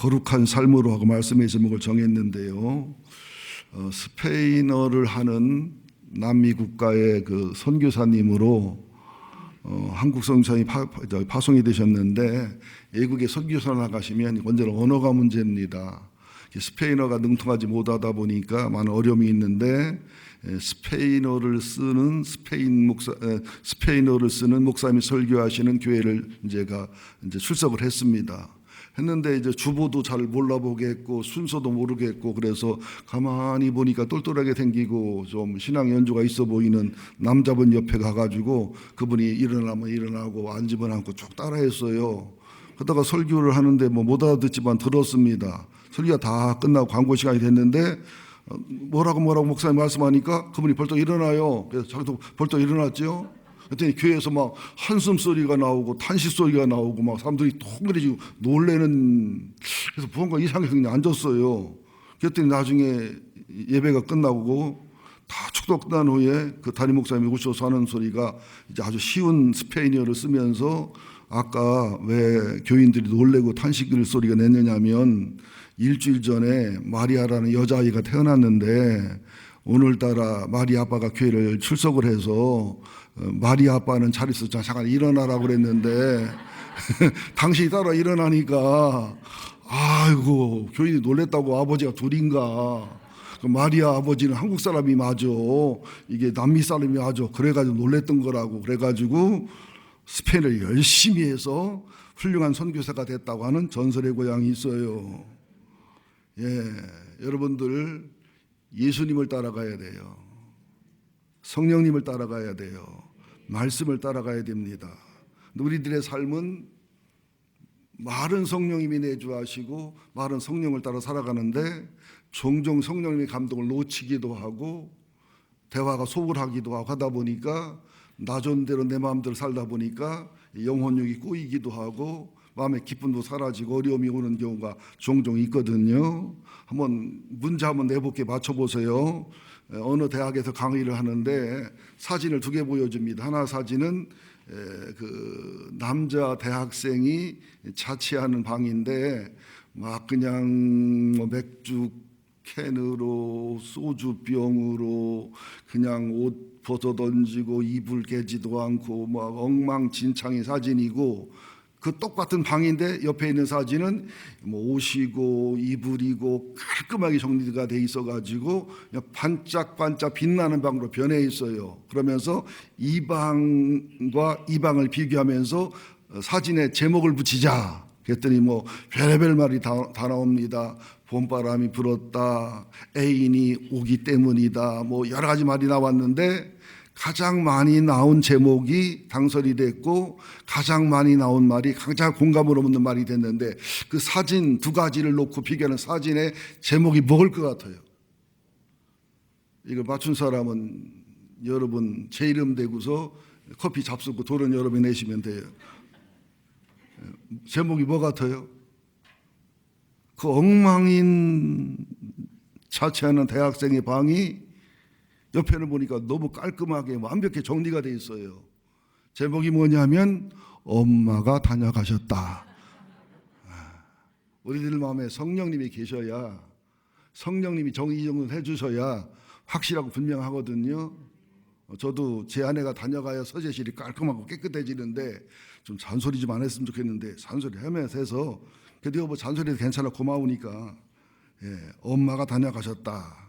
거룩한 삶으로 하고 말씀의 제목을 정했는데요. 스페인어를 하는 남미 국가의 그 선교사님으로 한국 선교사님이 파송이 되셨는데, 외국에 선교사 나가시면 언제나 언어가 문제입니다. 스페인어가 능통하지 못하다 보니까 많은 어려움이 있는데, 스페인어를 쓰는 스페인어를 쓰는 목사님이 설교하시는 교회를 제가 출석을 했는데 이제 주보도 잘 몰라보겠고 순서도 모르겠고, 그래서 가만히 보니까 똘똘하게 생기고 좀 신앙 연조가 있어 보이는 남자분 옆에 가가지고 그분이 일어나면 일어나고 앉으면 앉고 쭉 따라했어요. 그러다가 설교를 하는데 못 알아듣지만 들었습니다. 설교가 다 끝나고 광고 시간이 됐는데 뭐라고 목사님 말씀하니까 그분이 벌떡 일어나요. 그래서 자기도 벌떡 일어났죠. 그랬더니 교회에서 막 한숨 소리가 나오고 탄식 소리가 나오고 막 사람들이 통그레지고 놀래는, 그래서 뭔가 이상하게 그냥 앉았어요. 그랬더니 나중에 예배가 끝나고 다 축도 끝난 후에 그 담임 목사님이 오셔서 하는 소리가 이제 아주 쉬운 스페인어를 쓰면서, 아까 왜 교인들이 놀래고 탄식을 소리가 냈느냐면, 일주일 전에 마리아라는 여자아이가 태어났는데 오늘따라 마리아 아빠가 교회를 출석을 해서 마리아 아빠는 자리에서 잠깐 일어나라고 그랬는데 당신이 따라 일어나니까 아이고 교인이 놀랬다고. 아버지가 둘인가, 마리아 아버지는 한국 사람이 맞아, 이게 남미 사람이 맞아, 그래가지고 놀랬던 거라고. 그래가지고 스페인을 열심히 해서 훌륭한 선교사가 됐다고 하는 전설의 고향이 있어요. 여러분들 예수님을 따라가야 돼요. 성령님을 따라가야 돼요. 말씀을 따라가야 됩니다. 우리들의 삶은 말은 성령님이 내주하시고 말은 성령을 따라 살아가는데, 종종 성령님의 감동을 놓치기도 하고 대화가 소홀하기도 하고 하다 보니까 나 존대로 내 마음대로 살다 보니까 영혼력이 꼬이기도 하고 마음의 기쁨도 사라지고 어려움이 오는 경우가 종종 있거든요. 문제 한번 내볼게 맞춰보세요. 어느 대학에서 강의를 하는데 사진을 2개 보여줍니다. 하나 사진은 그 남자 대학생이 자취하는 방인데 막 그냥 맥주 캔으로 소주병으로 그냥 옷 벗어 던지고 이불 개지도 않고 막 엉망진창의 사진이고, 그 똑같은 방인데 옆에 있는 사진은 옷이고 이불이고 깔끔하게 정리가 돼 있어가지고 그냥 반짝반짝 빛나는 방으로 변해 있어요. 그러면서 이 방과 이 방을 비교하면서 사진에 제목을 붙이자 그랬더니 별의별 말이 다 나옵니다. 봄바람이 불었다, 애인이 오기 때문이다, 여러 가지 말이 나왔는데, 가장 많이 나온 제목이 당선이 됐고 가장 많이 나온 말이 가장 공감을 얻는 말이 됐는데, 그 사진 2가지를 놓고 비교하는 사진의 제목이 뭐일 것 같아요? 이걸 맞춘 사람은 여러분 제 이름 대고서 커피 잡수고 돈은 여러분이 내시면 돼요. 제목이 뭐 같아요? 그 엉망인 자취하는 대학생의 방이 옆에는 보니까 너무 깔끔하게 완벽히 정리가 돼 있어요. 제목이 뭐냐면 엄마가 다녀가셨다. 우리들 마음에 성령님이 계셔야, 성령님이 정의정돈 해주셔야 확실하고 분명하거든요. 저도 제 아내가 다녀가야 서재실이 깔끔하고 깨끗해지는데, 좀 잔소리 좀 안 했으면 좋겠는데 잔소리 하면서 해서, 그래도 잔소리도 괜찮아, 고마우니까. 엄마가 다녀가셨다.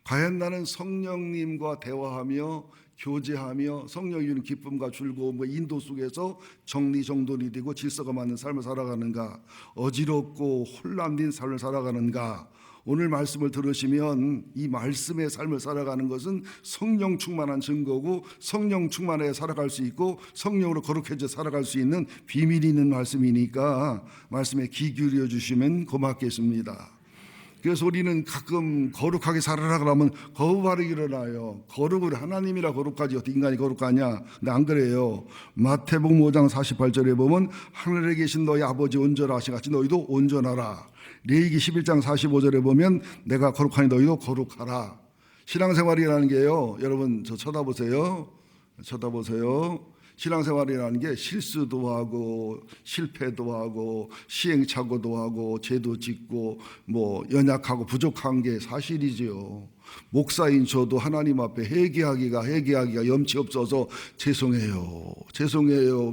과연 나는 성령님과 대화하며 교제하며 성령이 주는 기쁨과 즐거움, 인도 속에서 정리정돈이 되고 질서가 맞는 삶을 살아가는가, 어지럽고 혼란된 삶을 살아가는가? 오늘 말씀을 들으시면 이 말씀의 삶을 살아가는 것은 성령 충만한 증거고, 성령 충만하게 살아갈 수 있고 성령으로 거룩해져 살아갈 수 있는 비밀이 있는 말씀이니까 말씀에 귀 기울여 주시면 고맙겠습니다. 그래서 우리는 가끔 거룩하게 살아라 그러면 거부발이 일어나요. 거룩을 하나님이라 거룩하지 어떻게 인간이 거룩하냐? 근데 안 그래요. 마태복음 5장 48절에 보면 하늘에 계신 너희 아버지 온전하신 같이 너희도 온전하라. 레위기 11장 45절에 보면 내가 거룩하니 너희도 거룩하라. 신앙생활이라는 게요, 여러분 저 쳐다보세요. 신앙생활이라는 게 실수도 하고 실패도 하고 시행착오도 하고 죄도 짓고 뭐 연약하고 부족한 게 사실이지요. 목사인 저도 하나님 앞에 회개하기가 염치 없어서 죄송해요.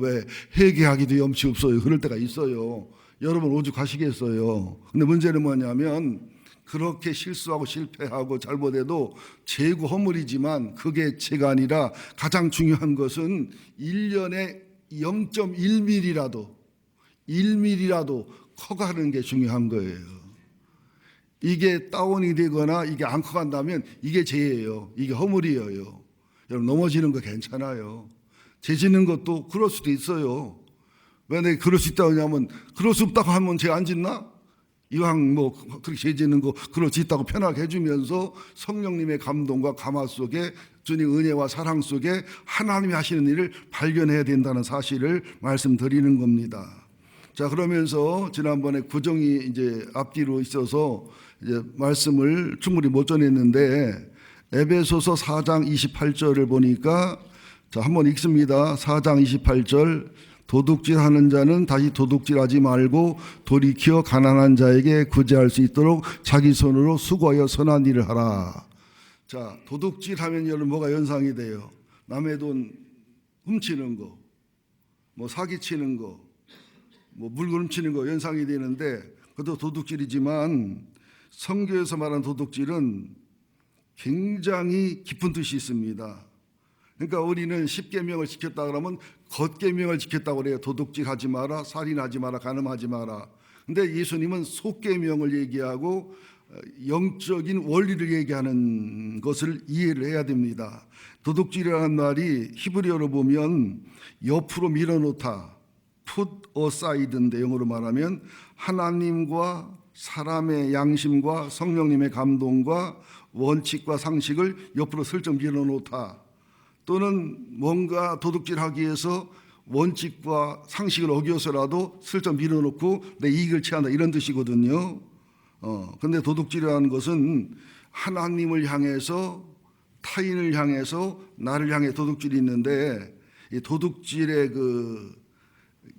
왜 회개하기도 염치 없어요. 그럴 때가 있어요. 여러분 오죽하시겠어요. 근데 문제는 뭐냐면 그렇게 실수하고 실패하고 잘못해도 죄고 허물이지만 그게 죄가 아니라 가장 중요한 것은 1년에 0.1mm라도 커가는 게 중요한 거예요. 이게 다운이 되거나 이게 안 커간다면 이게 죄예요. 이게 허물이에요. 여러분 넘어지는 거 괜찮아요. 죄 짓는 것도 그럴 수도 있어요. 왜 내가 그럴 수 있다고 하냐면 그럴 수 없다고 하면 죄 안 짓나? 이왕 뭐 그렇게 죄 짓는 거 그럴 수 있다고 편하게 해주면서 성령님의 감동과 감화 속에 주님 은혜와 사랑 속에 하나님이 하시는 일을 발견해야 된다는 사실을 말씀드리는 겁니다. 자, 그러면서 지난번에 구정이 이제 앞뒤로 있어서 이제 말씀을 충분히 못 전했는데 에베소서 4장 28절을 보니까 자, 한번 읽습니다. 4장 28절 도둑질하는 자는 다시 도둑질하지 말고 돌이켜 가난한 자에게 구제할 수 있도록 자기 손으로 수고하여 선한 일을 하라. 자, 도둑질하면 여러분 뭐가 연상이 돼요? 남의 돈 훔치는 거, 뭐 사기치는 거, 뭐 물건 훔치는 거 연상이 되는데 그것도 도둑질이지만 성경에서 말하는 도둑질은 굉장히 깊은 뜻이 있습니다. 그러니까 우리는 10계명을 지켰다 그러면 겉계명을 지켰다고 그래요. 도둑질하지 마라, 살인하지 마라, 간음하지 마라. 근데 예수님은 속계명을 얘기하고 영적인 원리를 얘기하는 것을 이해를 해야 됩니다. 도둑질이라는 말이 히브리어로 보면 옆으로 밀어놓다, put aside인데 영어로 말하면 하나님과 사람의 양심과 성령님의 감동과 원칙과 상식을 옆으로 슬쩍 밀어놓다, 또는 뭔가 도둑질하기 위해서 원칙과 상식을 어겨서라도 슬쩍 밀어놓고 내 이익을 취한다, 이런 뜻이거든요. 근데 도둑질이라는 것은 하나님을 향해서, 타인을 향해서, 나를 향해 도둑질이 있는데 이 도둑질의 그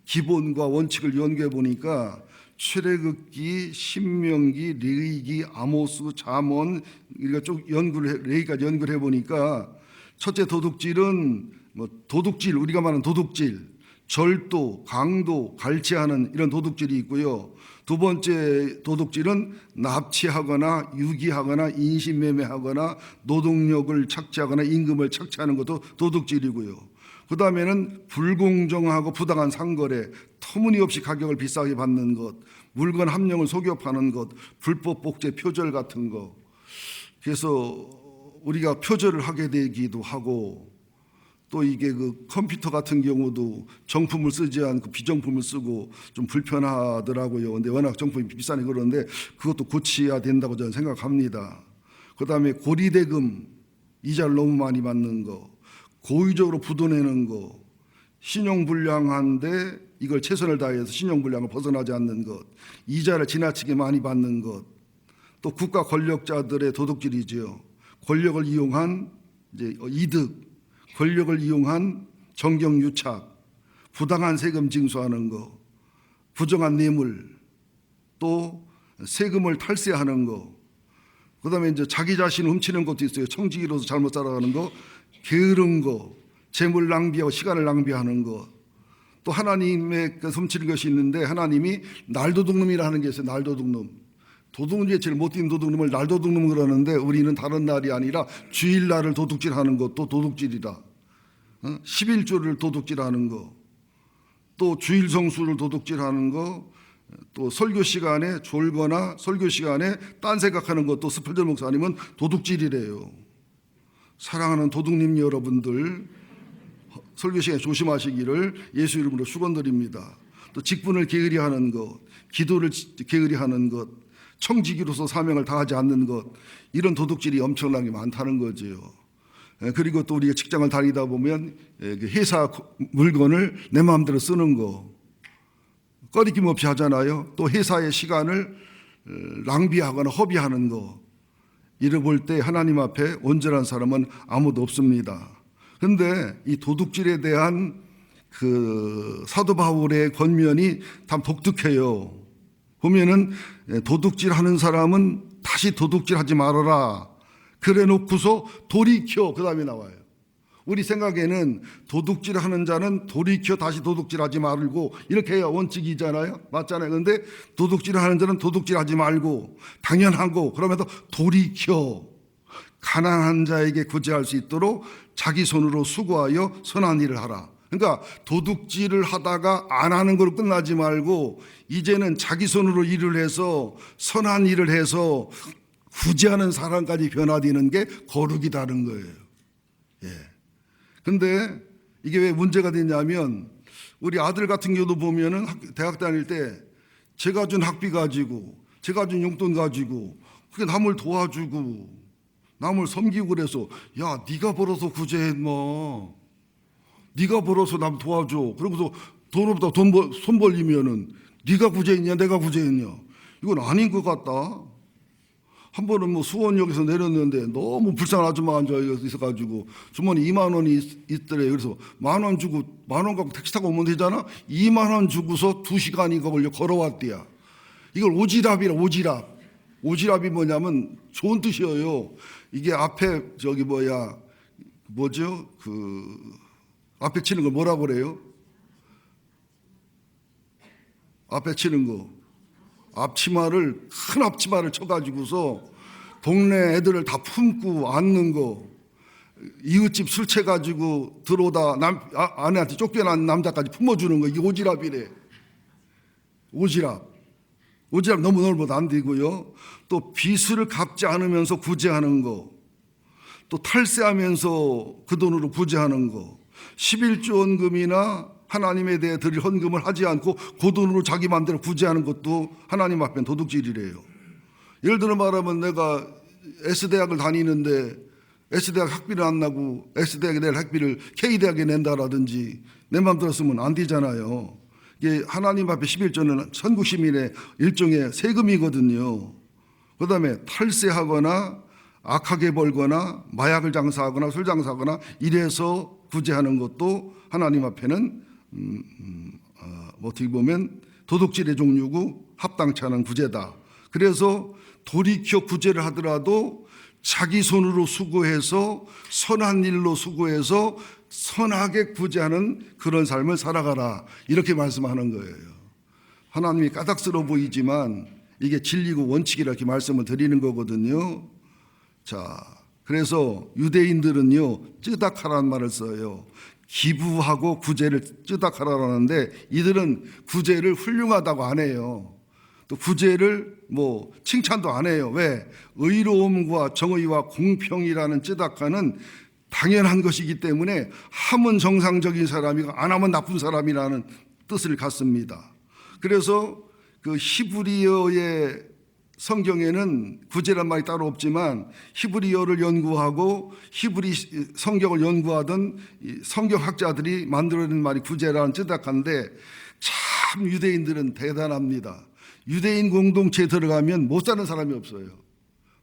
기본과 원칙을 연구해 보니까 출애굽기, 신명기, 레위기, 아모스, 잠언 이거 쭉 레위까지 연구를 해 보니까 첫째 도둑질은 뭐 도둑질, 우리가 말하는 도둑질, 절도, 강도, 갈취하는 이런 도둑질이 있고요. 두 번째 도둑질은 납치하거나 유기하거나 인신매매하거나 노동력을 착취하거나 임금을 착취하는 것도 도둑질이고요. 그 다음에는 불공정하고 부당한 상거래, 터무니없이 가격을 비싸게 받는 것, 물건 함량을 속여 파는 것, 불법 복제 표절 같은 거. 그래서 우리가 표절을 하게 되기도 하고, 또 이게 그 컴퓨터 같은 경우도 정품을 쓰지 않고 비정품을 쓰고 좀 불편하더라고요. 근데 워낙 정품이 비싸니 그러는데 그것도 고쳐야 된다고 저는 생각합니다. 그 다음에 고리대금, 이자를 너무 많이 받는 거, 고의적으로 부도내는 거, 신용불량한데 이걸 최선을 다해서 신용불량을 벗어나지 않는 것, 이자를 지나치게 많이 받는 것, 또 국가 권력자들의 도둑질이죠. 권력을 이용한 이제 이득, 권력을 이용한 정경유착, 부당한 세금 징수하는 거, 부정한 뇌물, 또 세금을 탈세하는 거, 그다음에 이제 자기 자신을 훔치는 것도 있어요. 청지기로서 잘못 살아가는 거, 게으른 거, 재물 낭비하고 시간을 낭비하는 거. 또 하나님의 훔치는 것이 있는데 하나님이 날도둑놈이라는 게 있어요. 날도둑놈. 도둑질을 못 뛴 도둑놈을 날도둑놈 그러는데 우리는 다른 날이 아니라 주일날을 도둑질하는 것도 도둑질이다. 11조를 도둑질하는 거, 또 주일 성수를 도둑질하는 거, 또 설교 시간에 졸거나 설교 시간에 딴 생각하는 것도 스펄전 목사님은 도둑질이래요. 사랑하는 도둑님 여러분들, 설교 시간에 조심하시기를 예수 이름으로 축원드립니다. 또 직분을 게으리하는 것, 기도를 게으리하는 것, 청지기로서 사명을 다하지 않는 것, 이런 도둑질이 엄청나게 많다는 거지요. 그리고 또 우리가 직장을 다니다 보면 회사 물건을 내 마음대로 쓰는 거, 꺼리낌 없이 하잖아요. 또 회사의 시간을 낭비하거나 허비하는 거, 이를 볼 때 하나님 앞에 온전한 사람은 아무도 없습니다. 그런데 이 도둑질에 대한 그 사도 바울의 권면이 참 독특해요. 보면은 도둑질하는 사람은 다시 도둑질하지 말아라. 그래 놓고서 돌이켜 그 다음에 나와요. 우리 생각에는 도둑질하는 자는 돌이켜 다시 도둑질하지 말고 이렇게 해야 원칙이잖아요. 맞잖아요. 그런데 도둑질하는 자는 도둑질하지 말고 당연하고 그러면서 돌이켜 가난한 자에게 구제할 수 있도록 자기 손으로 수고하여 선한 일을 하라. 그러니까 도둑질을 하다가 안 하는 걸로 끝나지 말고 이제는 자기 손으로 일을 해서 선한 일을 해서 구제하는 사람까지 변화되는 게 거룩이다는 거예요. 예. 근데 이게 왜 문제가 되냐면 우리 아들 같은 경우도 보면은 대학 다닐 때 제가 준 학비 가지고 제가 준 용돈 가지고 그게 남을 도와주고 남을 섬기고 그래서 야 네가 벌어서 구제해 뭐 네가 벌어서 남 도와줘 그러고서 돈 없다 손 벌리면은 네가 구제했냐 내가 구제했냐 이건 아닌 것 같다. 한 번은 뭐 수원역에서 내렸는데 너무 불쌍한 아줌마가 앉아 있어가지고 주머니 2만 원이 있더래. 그래서 1만 원 주고 1만 원 갖고 택시 타고 오면 되잖아. 2만 원 주고서 2시간인가 걸려 걸어왔대야. 이걸 오지랖이라 오지랖. 오지랖이 뭐냐면 좋은 뜻이에요. 이게 앞에 저기 뭐죠? 그 앞에 치는 걸 뭐라고 그래요? 앞에 치는 거. 큰 앞치마를 쳐가지고서 동네 애들을 다 품고 앉는 거, 이웃집 술 채가지고 들어오다 아내한테 쫓겨난 남자까지 품어주는 거, 이게 오지랖이래. 오지랖 너무 넓어도 안 되고요. 또 빚을 갚지 않으면서 구제하는 거, 또 탈세하면서 그 돈으로 구제하는 거, 11조 헌금이나 하나님에 대해 드릴 헌금을 하지 않고 그 돈으로 자기 마음대로 구제하는 것도 하나님 앞엔 도둑질이래요. 예를 들어 말하면 내가 S대학을 다니는데 S대학 학비를 안 나고 S대학에 낼 학비를 K대학에 낸다라든지 내 마음대로 쓰면 안 되잖아요. 이게 하나님 앞에 11조는 천국 시민의 일종의 세금이거든요. 그 다음에 탈세하거나 악하게 벌거나 마약을 장사하거나 술 장사하거나 이래서 구제하는 것도 하나님 앞에는 어떻게 보면 도둑질의 종류고 합당치 않은 구제다. 그래서 돌이켜 구제를 하더라도 자기 손으로 수고해서 선한 일로 수고해서 선하게 구제하는 그런 삶을 살아가라. 이렇게 말씀하는 거예요. 하나님이 까닭스러워 보이지만 이게 진리고 원칙이라 이렇게 말씀을 드리는 거거든요. 자, 그래서 유대인들은요, 쯔닥하라는 말을 써요. 기부하고 구제를 쯔닥하라라는데 이들은 구제를 훌륭하다고 안 해요. 또 구제를 뭐 칭찬도 안 해요. 왜? 의로움과 정의와 공평이라는 쯔닥하는 당연한 것이기 때문에 하면 정상적인 사람이고 안 하면 나쁜 사람이라는 뜻을 갖습니다. 그래서 그 히브리어의 성경에는 구제란 말이 따로 없지만 히브리어를 연구하고 히브리 성경을 연구하던 성경학자들이 만들어낸 말이 구제라는 쯔닥한데 참 유대인들은 대단합니다. 유대인 공동체에 들어가면 못 사는 사람이 없어요.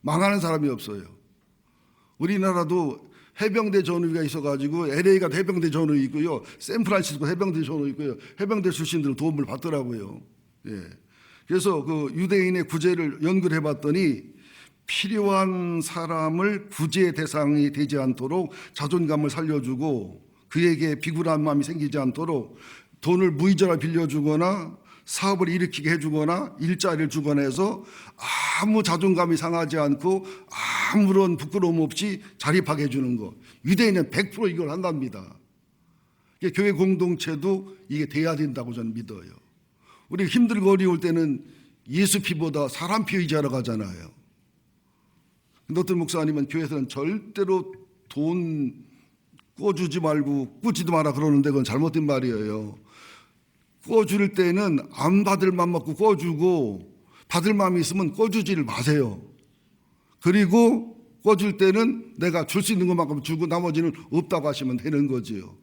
망하는 사람이 없어요. 우리나라도 해병대 전우가 있어가지고 LA가 해병대 전우 있고요. 샌프란시스코 해병대 전우 있고요. 해병대 출신들은 도움을 받더라고요. 예. 그래서 그 유대인의 구제를 연구를 해봤더니 필요한 사람을 구제의 대상이 되지 않도록 자존감을 살려주고 그에게 비굴한 마음이 생기지 않도록 돈을 무이자로 빌려주거나 사업을 일으키게 해주거나 일자리를 주거나 해서 아무 자존감이 상하지 않고 아무런 부끄러움 없이 자립하게 해주는 것. 유대인은 100% 이걸 한답니다. 교회 공동체도 이게 돼야 된다고 저는 믿어요. 우리 힘들고 어려울 때는 예수 피보다 사람 피 의지하러 가잖아요. 근데 어떤 목사님은 교회에서는 절대로 돈 꿔주지 말고 꾸지도 마라 그러는데 그건 잘못된 말이에요. 꿔줄 때는 안 받을 맘 먹고 꿔주고 받을 마음이 있으면 꿔주지를 마세요. 그리고 꿔줄 때는 내가 줄 수 있는 것만큼 주고 나머지는 없다고 하시면 되는 거지요.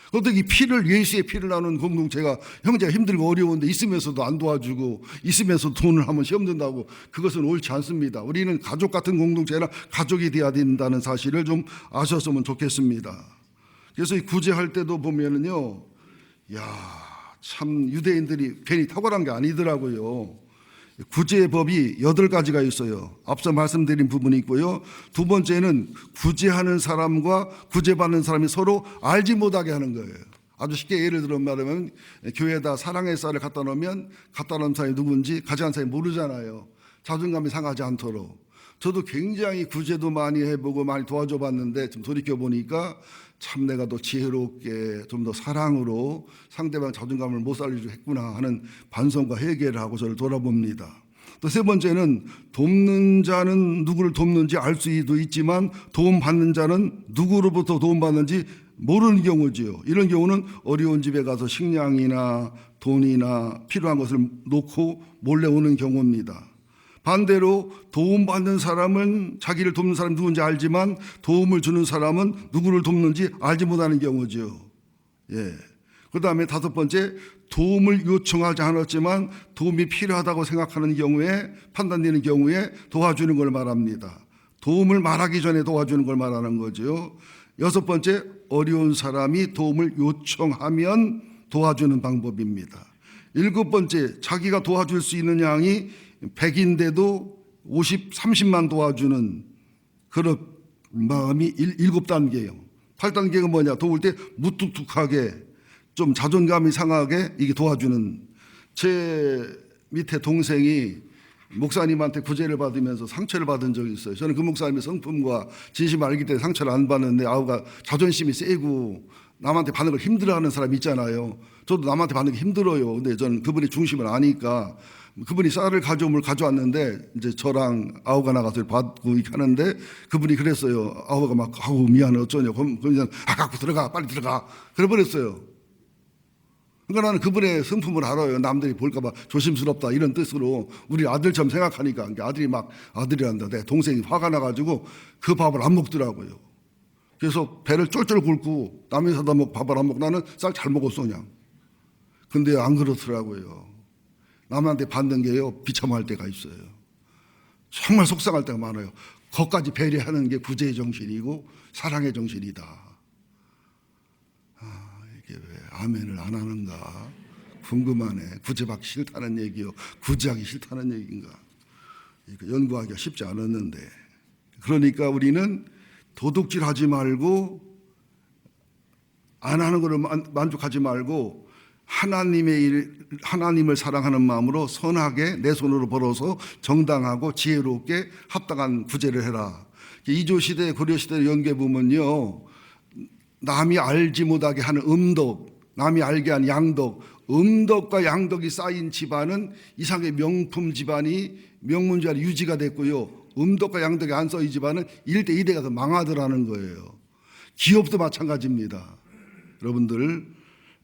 그런데 이 피를 예수의 피를 나누는 공동체가 형제가 힘들고 어려운데 있으면서도 안 도와주고 있으면서 돈을 하면 시험 든다고 그것은 옳지 않습니다. 우리는 가족 같은 공동체나 가족이 돼야 된다는 사실을 좀 아셨으면 좋겠습니다. 그래서 이 구제할 때도 보면은요 야, 참 유대인들이 괜히 탁월한 게 아니더라고요. 구제법이 8가지가 있어요. 앞서 말씀드린 부분이 있고요. 두 번째는 구제하는 사람과 구제받는 사람이 서로 알지 못하게 하는 거예요. 아주 쉽게 예를 들어 말하면 교회에다 사랑의 쌀을 갖다 놓으면 갖다 놓은 사람이 누군지 가져간 사람이 모르잖아요. 자존감이 상하지 않도록. 저도 굉장히 구제도 많이 해보고 많이 도와줘 봤는데 지금 돌이켜보니까 참 내가 더 지혜롭게 좀 더 사랑으로 상대방 자존감을 못 살리려 했구나 하는 반성과 회개를 하고 저를 돌아봅니다. 또 세 번째는 돕는 자는 누구를 돕는지 알 수도 있지만 도움받는 자는 누구로부터 도움받는지 모르는 경우지요. 이런 경우는 어려운 집에 가서 식량이나 돈이나 필요한 것을 놓고 몰래 오는 경우입니다. 반대로 도움받는 사람은 자기를 돕는 사람이 누군지 알지만 도움을 주는 사람은 누구를 돕는지 알지 못하는 경우죠. 예. 그 다음에 5번째, 도움을 요청하지 않았지만 도움이 필요하다고 생각하는 경우에, 판단되는 경우에 도와주는 걸 말합니다. 도움을 말하기 전에 도와주는 걸 말하는 거죠. 6번째, 어려운 사람이 도움을 요청하면 도와주는 방법입니다. 7번째, 자기가 도와줄 수 있는 양이 100인데도 30만 도와주는 그런 마음이 7단계예요. 8단계가 뭐냐? 도울 때 무뚝뚝하게 좀 자존감이 상하게 이게 도와주는. 제 밑에 동생이 목사님한테 구제를 받으면서 상처를 받은 적이 있어요. 저는 그 목사님의 성품과 진심을 알기 때문에 상처를 안 받는데 아우가 자존심이 세고 남한테 받는 걸 힘들어하는 사람이 있잖아요. 저도 남한테 받는 게 힘들어요. 근데 저는 그분의 중심을 아니까 그분이 쌀을 가져왔는데 이제 저랑 아우가 나가서 받고 이렇게 하는데 그분이 그랬어요. 아우가 막 아우 미안해 어쩌냐고 그냥 갖고 들어가 빨리 들어가 그래버렸어요. 그러니까 나는 그분의 성품을 알아요. 남들이 볼까봐 조심스럽다 이런 뜻으로 우리 아들처럼 생각하니까 아들이 막 아들이란다. 내 동생이 화가 나가지고 그 밥을 안 먹더라고요. 그래서 배를 쫄쫄 굴고 남이 사다 먹고 밥을 안 먹고 나는 쌀 잘 먹었어 그냥. 근데 안 그렇더라고요. 남한테 받는 게요 비참할 때가 있어요. 정말 속상할 때가 많아요. 거기까지 배려하는 게 구제의 정신이고 사랑의 정신이다. 이게 왜 아멘을 안 하는가 궁금하네. 구제받기 싫다는 얘기요 구제하기 싫다는 얘기인가. 연구하기가 쉽지 않았는데, 그러니까 우리는 도둑질하지 말고 안 하는 것을 만족하지 말고 하나님을 사랑하는 마음으로 선하게 내 손으로 벌어서 정당하고 지혜롭게 합당한 구제를 해라. 이조시대 고려시대 연계 보면요 남이 알지 못하게 하는 음덕, 남이 알게 하는 양덕, 음덕과 양덕이 쌓인 집안은 이상의 명품 집안이 명문 집안이 유지가 됐고요, 음덕과 양덕이 안 쌓인 집안은 1대 2대 가서 망하더라는 거예요. 기업도 마찬가지입니다. 여러분들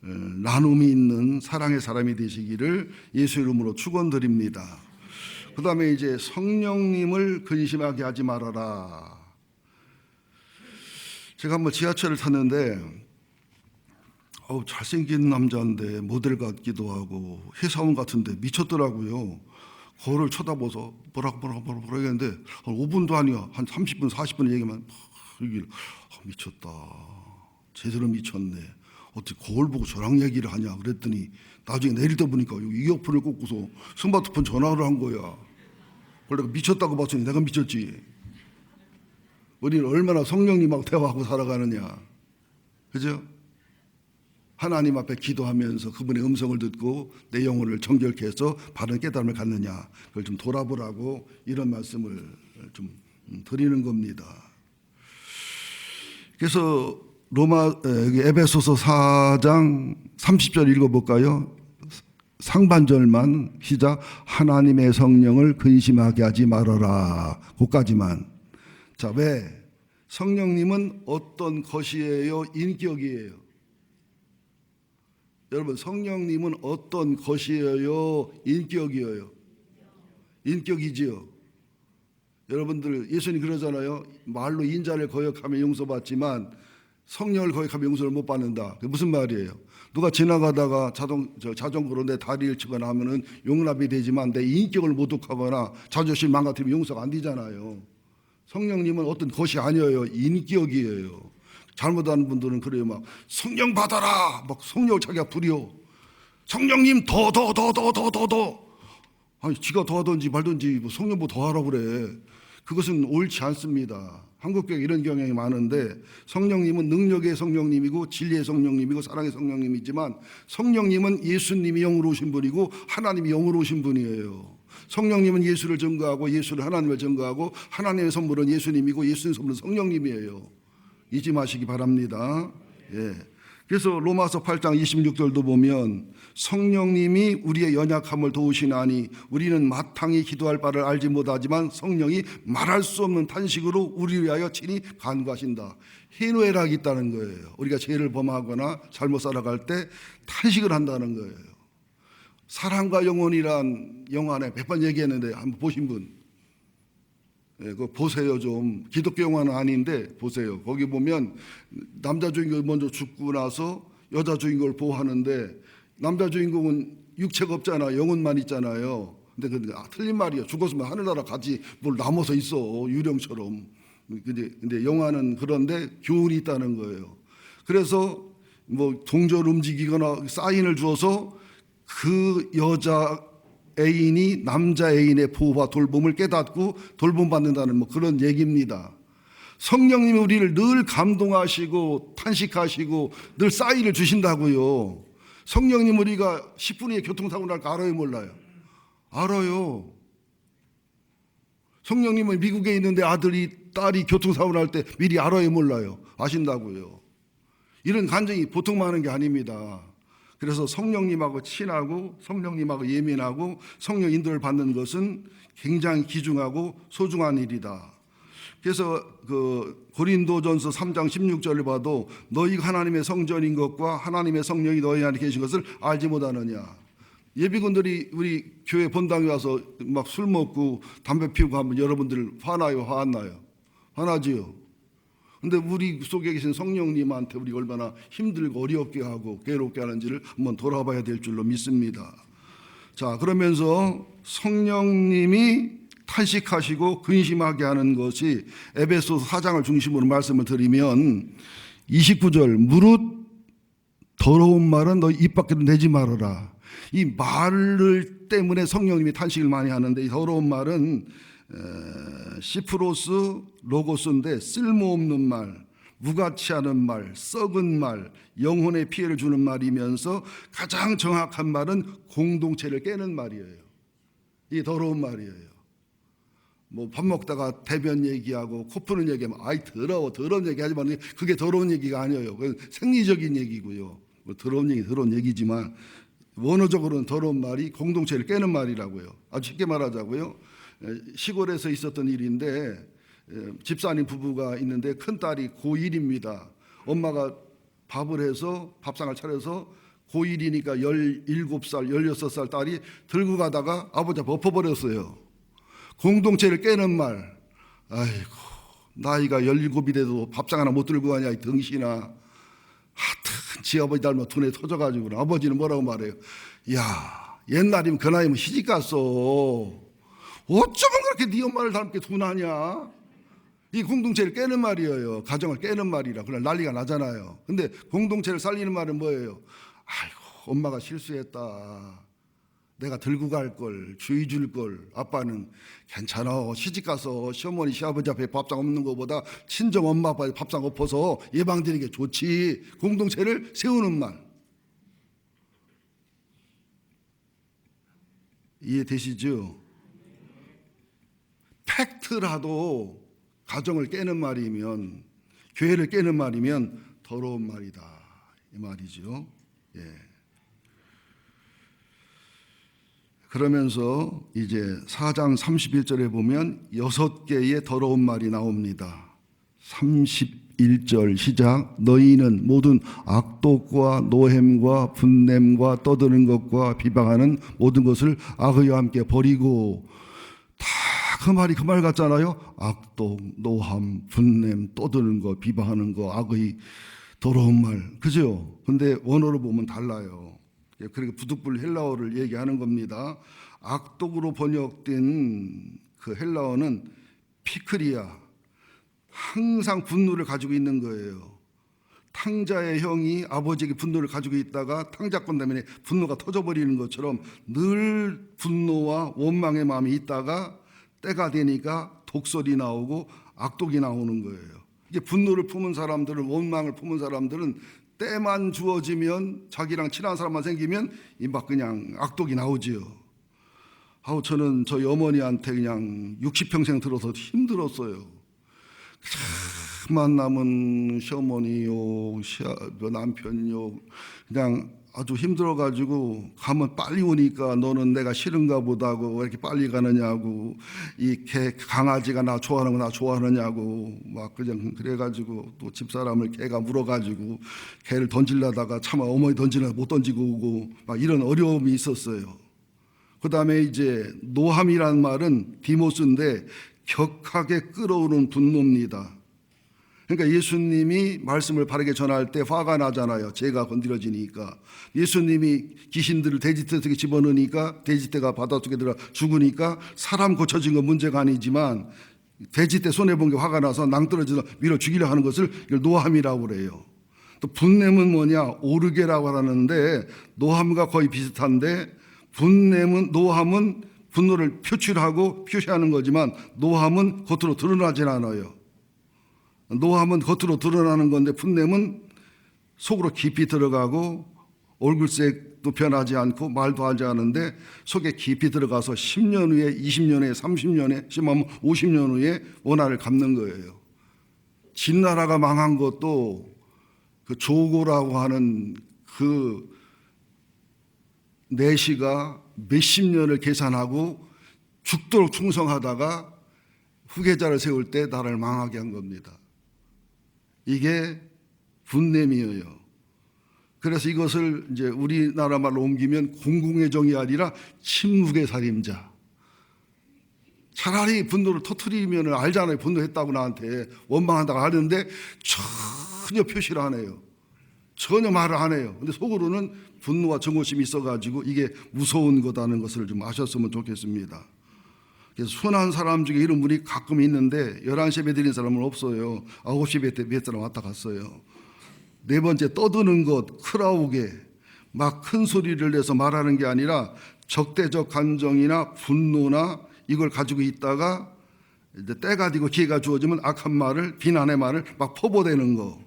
나눔이 있는 사랑의 사람이 되시기를 예수 이름으로 축원드립니다. 그 다음에 이제 성령님을 근심하게 하지 말아라. 제가 한번 지하철을 탔는데 잘생긴 남자인데 모델 같기도 하고 회사원 같은데 미쳤더라고요. 거울을 쳐다보서 뭐라고 했는데 한 5분도 아니야. 한 30분 40분 얘기만 미쳤다. 제대로 미쳤네. 어떻게 거울 보고 저랑 얘기를 하냐 그랬더니 나중에 내릴 때 보니까 이어폰을 꽂고서 스마트폰 전화를 한 거야. 그걸 내가 미쳤다고 봤더니 내가 미쳤지. 우리는 얼마나 성령님하고 대화하고 살아가느냐. 그죠? 하나님 앞에 기도하면서 그분의 음성을 듣고 내 영혼을 정결케 해서 바른 깨달음을 갖느냐. 그걸 좀 돌아보라고 이런 말씀을 좀 드리는 겁니다. 그래서 에베소서 4장 30절 읽어볼까요? 상반절만 시작. 하나님의 성령을 근심하게 하지 말아라. 그까지만. 자, 왜? 성령님은 어떤 것이에요? 인격이에요. 여러분, 성령님은 어떤 것이에요? 인격이에요. 인격이지요. 여러분들 예수님 그러잖아요. 말로 인자를 거역하면 용서받지만 성령을 거역하면 용서를 못 받는다. 그게 무슨 말이에요? 누가 지나가다가 자전거로 내 다리를 치거나 하면은 용납이 되지만 내 인격을 모독하거나 자존심 망가뜨리면 용서가 안 되잖아요. 성령님은 어떤 것이 아니에요. 인격이에요. 잘못하는 분들은 그래요. 막 성령 받아라. 막 성령을 자기가 부려. 성령님 더. 아니 지가 더 하든지 말든지 뭐 성령보다 더 하라고 그래. 그것은 옳지 않습니다. 한국교회 이런 경향이 많은데 성령님은 능력의 성령님이고 진리의 성령님이고 사랑의 성령님이지만 성령님은 예수님이 영으로 오신 분이고 하나님이 영으로 오신 분이에요. 성령님은 예수를 증거하고 예수를 하나님을 증거하고 하나님의 선물은 예수님이고 예수의 선물은 성령님이에요. 잊지 마시기 바랍니다. 예. 그래서 로마서 8장 26절도 보면 성령님이 우리의 연약함을 도우시나니 우리는 마땅히 기도할 바를 알지 못하지만 성령이 말할 수 없는 탄식으로 우리를 위하여 친히 간구하신다. 희노애락이 있다는 거예요. 우리가 죄를 범하거나 잘못 살아갈 때 탄식을 한다는 거예요. 사랑과 영혼이란 영화 안에 몇 번 얘기했는데 한번 보신 분? 예, 그거 보세요. 좀 기독교 영화는 아닌데 보세요. 거기 보면 남자 주인공이 먼저 죽고 나서 여자 주인공을 보호하는데 남자 주인공은 육체가 없잖아. 영혼만 있잖아요. 근데 틀린 말이에요. 죽었으면 하늘나라 같이 뭘 남아서 있어. 유령처럼. 근데 영화는 그런데 교훈이 있다는 거예요. 그래서 뭐 동절 움직이거나 사인을 주어서 그 여자 애인이 남자 애인의 보호와 돌봄을 깨닫고 돌봄받는다는 뭐 그런 얘기입니다. 성령님이 우리를 늘 감동하시고 탄식하시고 늘 사인을 주신다고요. 성령님 우리가 10분 후에 교통사고 날 거 알아요 몰라요? 알아요. 성령님은 미국에 있는데 아들이 딸이 교통사고 날 때 미리 알아요 몰라요? 아신다고요. 이런 간증이 보통 많은 게 아닙니다. 그래서 성령님하고 친하고 성령님하고 예민하고 성령 인도를 받는 것은 굉장히 귀중하고 소중한 일이다. 그래서 그 고린도전서 3장 16절을 봐도 너희가 하나님의 성전인 것과 하나님의 성령이 너희 안에 계신 것을 알지 못하느냐. 예비군들이 우리 교회 본당에 와서 막 술 먹고 담배 피우고 하면 여러분들 화나요? 화 안 나요? 화나지요? 근데 우리 속에 계신 성령님한테 우리가 얼마나 힘들고 어렵게 하고 괴롭게 하는지를 한번 돌아봐야 될 줄로 믿습니다. 자, 그러면서 성령님이 탄식하시고 근심하게 하는 것이 에베소서 4장을 중심으로 말씀을 드리면 29절 무릇 더러운 말은 너 입 밖으로 내지 말아라. 이 말을 때문에 성령님이 탄식을 많이 하는데 이 더러운 말은 시프로스 로고스인데 쓸모없는 말, 무가치하는 말, 썩은 말, 영혼에 피해를 주는 말이면서 가장 정확한 말은 공동체를 깨는 말이에요. 이게 더러운 말이에요. 뭐 밥 먹다가 대변 얘기하고 코 푸는 얘기하면 아이 더러운 얘기 하지 마는 그게 더러운 얘기가 아니에요. 그건 생리적인 얘기고요. 뭐 더러운 얘기지만 원어적으로는 더러운 말이 공동체를 깨는 말이라고요. 아주 쉽게 말하자고요. 시골에서 있었던 일인데 집사님 부부가 있는데 큰딸이 고1입니다. 엄마가 밥을 해서 밥상을 차려서 고1이니까 17살, 16살 딸이 들고 가다가 아버지가 엎어버렸어요. 공동체를 깨는 말. 아이고 나이가 17이 돼도 밥상 하나 못 들고 가냐 이 등신아. 하여튼 지 아버지 닮아 두뇌 터져가지고 아버지는 뭐라고 말해요. 야 옛날이면 그 나이면 시집갔어. 어쩌면 그렇게 네 엄마를 닮게 둔하냐. 이 공동체를 깨는 말이에요. 가정을 깨는 말이라. 그러나 난리가 나잖아요. 근데 공동체를 살리는 말은 뭐예요? 아이고 엄마가 실수했다. 내가 들고 갈 걸, 주의 줄 걸. 아빠는 괜찮아. 시집가서 시어머니 시아버지 앞에 밥상 없는 것보다 친정 엄마 아빠 밥상 엎어서 예방되는 게 좋지. 공동체를 세우는 말. 이해되시죠? 팩트라도 가정을 깨는 말이면 교회를 깨는 말이면 더러운 말이다. 이 말이죠. 예. 그러면서 이제 4장 31절에 보면 6개의 더러운 말이 나옵니다. 31절 시작. 너희는 모든 악독과 노햄과 분냄과 떠드는 것과 비방하는 모든 것을 악의와 함께 버리고. 다 그 말이 그 말 같잖아요. 악독, 노함, 분냄, 떠드는 거, 비방하는 거, 악의, 더러운 말. 그죠? 근데 원어로 보면 달라요. 그렇게 부득불 헬라어를 얘기하는 겁니다. 악독으로 번역된 그 헬라어는 피크리아. 항상 분노를 가지고 있는 거예요. 탕자의 형이 아버지에게 분노를 가지고 있다가 탕자권 때문에 분노가 터져버리는 것처럼 늘 분노와 원망의 마음이 있다가 때가 되니까 독설이 나오고 악독이 나오는 거예요. 이게 분노를 품은 사람들은, 원망을 품은 사람들은 때만 주어지면, 자기랑 친한 사람만 생기면 막 그냥 악독이 나오지요. 저는 저희 어머니한테 그냥 60평생 들어서 힘들었어요. 만나면 시어머니요, 남편요, 그냥 아주 힘들어가지고 가면 빨리 오니까 너는 내가 싫은가 보다고 왜 이렇게 빨리 가느냐고, 이 개 강아지가 나 좋아하는 거 나 좋아하느냐고 막 그냥 그래가지고, 또 집사람을 개가 물어가지고 개를 던지려다가 차마 어머니 던지려다 못 던지고 오고 막 이런 어려움이 있었어요. 그 다음에 이제 노함이란 말은 디모스인데 격하게 끓어오르는 분노입니다. 그러니까 예수님이 말씀을 바르게 전할 때 화가 나잖아요. 죄가 건드려지니까. 예수님이 귀신들을 돼지떼 속에 집어넣으니까 돼지떼가 바닷속에 들어가 죽으니까 사람 고쳐진 건 문제가 아니지만 돼지떼 손해본 게 화가 나서 낭떠러져서 밀어 죽이려 하는 것을 노함이라고 그래요. 또 분냄은 뭐냐? 오르게라고 하는데 노함과 거의 비슷한데, 노함은 분노를 표출하고 표시하는 거지만 노함은 겉으로 드러나질 않아요. 노함은 겉으로 드러나는 건데 분냄은 속으로 깊이 들어가고 얼굴색도 변하지 않고 말도 하지 않은데 속에 깊이 들어가서 10년 후에, 20년 후에, 30년 후에, 심하면 50년 후에 원한을 갚는 거예요. 진나라가 망한 것도 그 조고라고 하는 그 내시가 몇십 년을 계산하고 죽도록 충성하다가 후계자를 세울 때 나라를 망하게 한 겁니다. 이게 분냄이에요. 그래서 이것을 이제 우리나라 말로 옮기면 공궁의 정이 아니라 침묵의 살인자. 차라리 분노를 터뜨리면 알잖아요. 분노했다고 나한테 원망한다고 하는데 전혀 표시를 안 해요. 전혀 말을 안 해요. 근데 속으로는 분노와 증오심이 있어가지고 이게 무서운 거다는 것을 좀 아셨으면 좋겠습니다. 그래서 순한 사람 중에 이런 분이 가끔 있는데 11시에 예배 드린 사람은 없어요. 9시에 예배 몇 사람 왔다 갔어요. 네 번째, 떠드는 것, 크라우게 막 큰 소리를 내서 말하는 게 아니라 적대적 감정이나 분노나 이걸 가지고 있다가 이제 때가 되고 기회가 주어지면 악한 말을, 비난의 말을 막 퍼부어대는 거.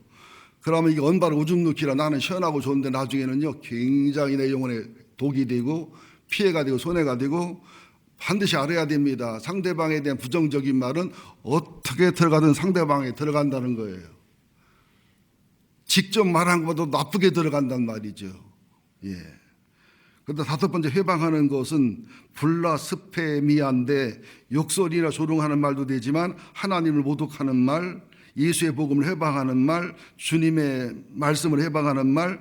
그러면 이게 언바로 오줌 누기라 나는 시원하고 좋은데 나중에는요 굉장히 내 영혼에 독이 되고 피해가 되고 손해가 되고, 반드시 알아야 됩니다. 상대방에 대한 부정적인 말은 어떻게 들어가든 상대방에 들어간다는 거예요. 직접 말한 것보다 나쁘게 들어간단 말이죠. 예. 그런데 다섯 번째, 회방하는 것은 블라스페미아인데 욕설이나 조롱하는 말도 되지만 하나님을 모독하는 말, 예수의 복음을 회방하는 말, 주님의 말씀을 회방하는 말,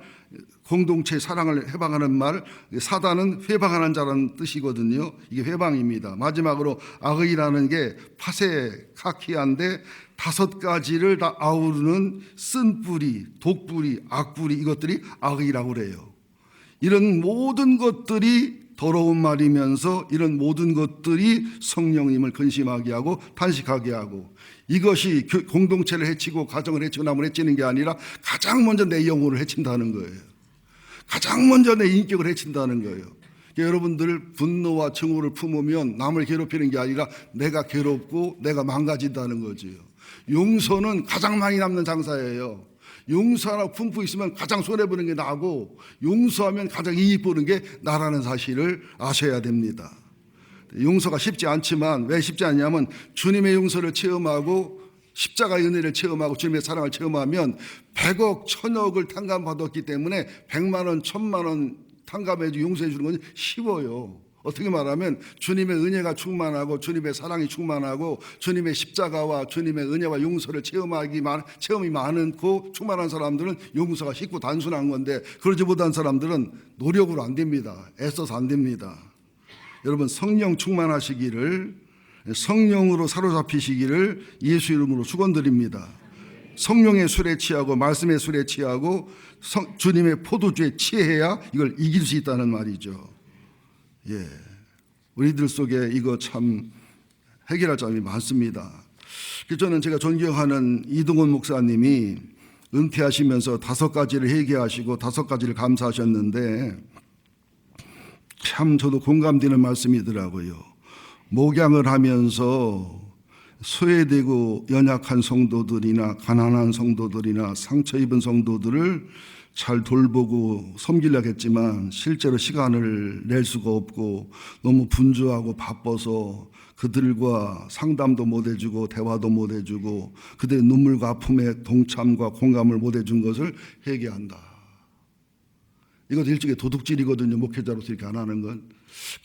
공동체 사랑을 회방하는 말, 사단은 회방하는 자라는 뜻이거든요. 이게 회방입니다. 마지막으로 악의라는 게 파세카키아인데 5가지를 다 아우르는 쓴뿌리, 독뿌리, 악뿌리, 이것들이 악의라고 그래요. 이런 모든 것들이 더러운 말이면서 이런 모든 것들이 성령님을 근심하게 하고 탄식하게 하고, 이것이 공동체를 해치고 가정을 해치고 남을 해치는 게 아니라 가장 먼저 내 영혼을 해친다는 거예요. 가장 먼저 내 인격을 해친다는 거예요. 여러분들 분노와 증오를 품으면 남을 괴롭히는 게 아니라 내가 괴롭고 내가 망가진다는 거지요. 용서는 가장 많이 남는 장사예요. 용서 하나 품고 있으면 가장 손해보는 게 나고, 용서하면 가장 이익 보는 게 나라는 사실을 아셔야 됩니다. 용서가 쉽지 않지만, 왜 쉽지 않냐면 주님의 용서를 체험하고 십자가의 은혜를 체험하고 주님의 사랑을 체험하면 100억, 1000억을 탕감받았기 때문에 100만 원, 1000만 원 탕감해 용서해 주는 건 쉬워요. 어떻게 말하면 주님의 은혜가 충만하고 주님의 사랑이 충만하고 주님의 십자가와 주님의 은혜와 용서를 체험이 많고 충만한 사람들은 용서가 쉽고 단순한 건데, 그러지 못한 사람들은 노력으로 안 됩니다. 애써서 안 됩니다. 여러분, 성령 충만하시기를, 성령으로 사로잡히시기를 예수 이름으로 축원드립니다. 성령의 술에 취하고 말씀의 술에 취하고 주님의 포도주에 취해야 이걸 이길 수 있다는 말이죠. 예, 우리들 속에 이거 참 해결할 점이 많습니다. 저는 제가 존경하는 이동원 목사님이 은퇴하시면서 5가지를 회개하시고 5가지를 감사하셨는데 참 저도 공감되는 말씀이더라고요. 목양을 하면서 소외되고 연약한 성도들이나 가난한 성도들이나 상처 입은 성도들을 잘 돌보고 섬기려고 했지만 실제로 시간을 낼 수가 없고 너무 분주하고 바빠서 그들과 상담도 못 해주고 대화도 못 해주고 그들의 눈물과 아픔에 동참과 공감을 못 해준 것을 회개한다. 이것도 일종의 도둑질이거든요. 목회자로서 이렇게 안 하는 건.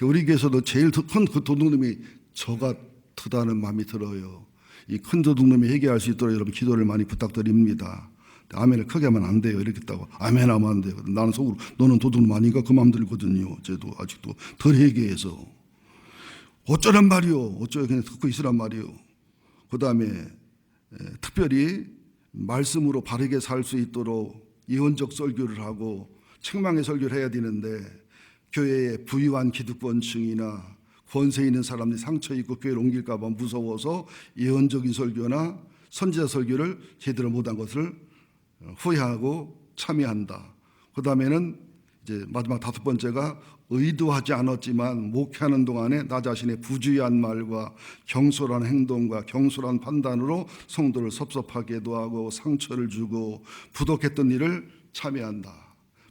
우리 교회에서도 제일 큰 그 도둑놈이 저 같다는 마음이 들어요. 이 큰 도둑놈이 회개할 수 있도록 여러분 기도를 많이 부탁드립니다. 아멘을 크게 하면 안 돼요. 이렇게 했다고 아멘 하면 안 돼요. 나는 속으로 너는 도둑놈 아닌가 그 마음 들거든요. 저도 아직도 덜 회개해서 어쩌란 말이요. 어쩌 그냥 듣고 있으란 말이요. 그 다음에 특별히 말씀으로 바르게 살 수 있도록 예언적 설교를 하고 책망의 설교를 해야 되는데 교회에 부유한 기득권층이나 권세 있는 사람들이 상처 입고 교회를 옮길까 봐 무서워서 예언적인 설교나 선지자 설교를 제대로 못한 것을 후회하고 참여한다. 그 다음에는 이제 마지막 5번째가 의도하지 않았지만 목회하는 동안에 나 자신의 부주의한 말과 경솔한 행동과 경솔한 판단으로 성도를 섭섭하게도 하고 상처를 주고 부족했던 일을 참여한다.